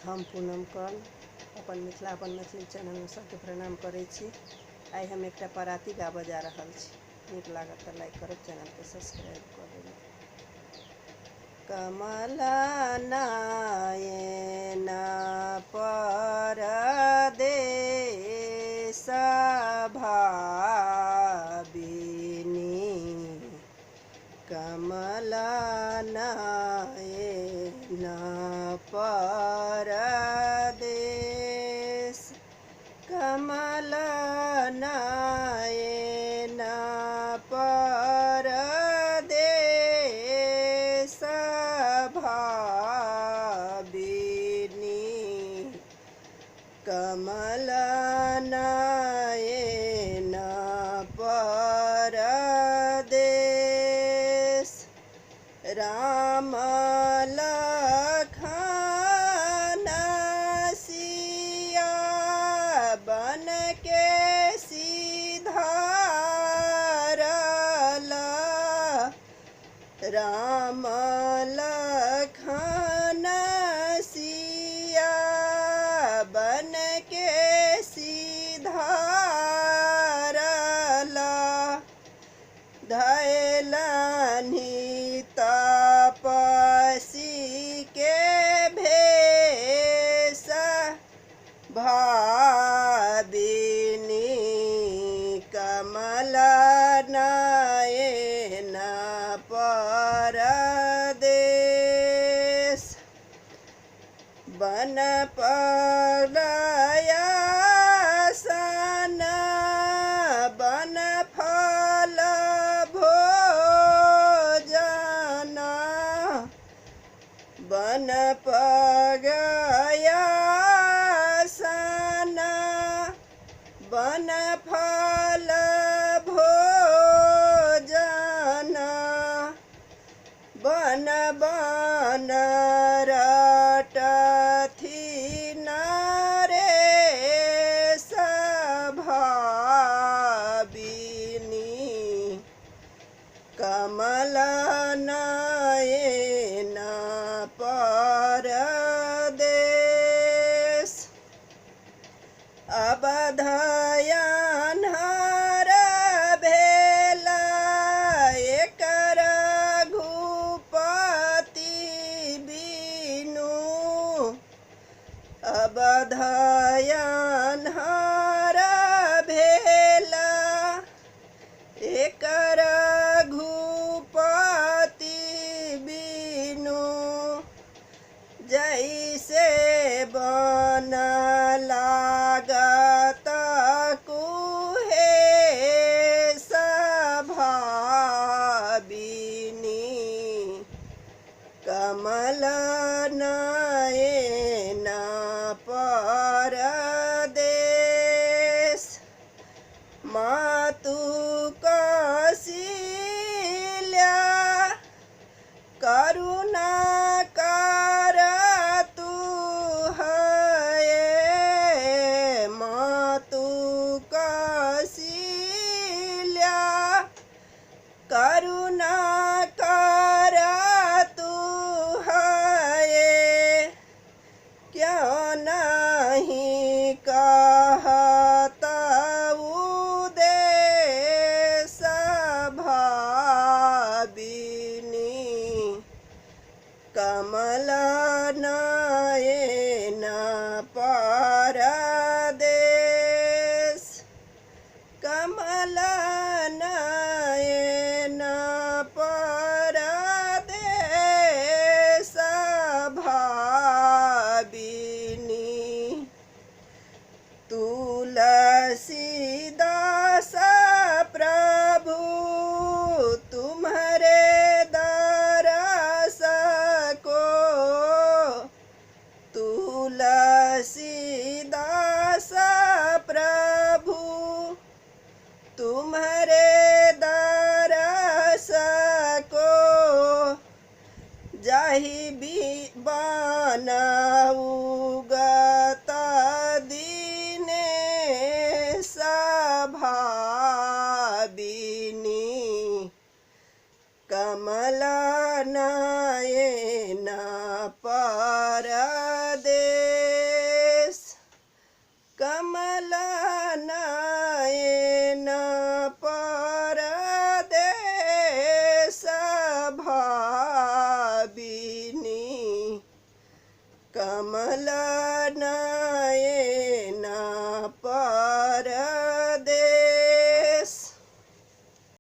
हम पूनम कौल अपन मिथिला अपन मैथिली चैनल में सबके प्रणाम करै छी। आई हम एकटा पराती गाबऽ जा रहल छी। नीक लागत तऽ लाइक करब, चैनल के सब्सक्राइब कर देबै। कमल नयन परदेस भाविनी, कमल नयन परदेस, कमल नयन परदेस भाविनी, कमल नयन परदेस, राम लखन सिया बन के सिधारल, राम लखन सिया बन के सिधारल, धैलनि तपसी के भेष भाविनी, कमल नयन परदेस, बन प्रयासन बन फल भोजन, बन प्रयासन बन फल भोजन, बन बन रटथि नरेश भाविनी, कमल नयन परदेस, अबधयन्हर भेल एकर घुपति बिनु, अबधयन्हर भेल एकर घुपति बिनु, जैसे बन लागत कुहेस भाविनी, कमल नयन परदेस, मातु कौशल्या करुणा करतु है, मातु कौशल्या करुणा करतु है, क्यों नहीं कहत उदेश भाविनी, कमल नयन परदेस, कमल नयन परदेस भाविनी, तुलसीदास प्रभु तुम्हारे दरस को, तुलसीदास प्रभु तुम्हारे दरस को, जाहि बन उगत दीनेश भाविनी, कमल नयन परदेस। भाबिनी कमल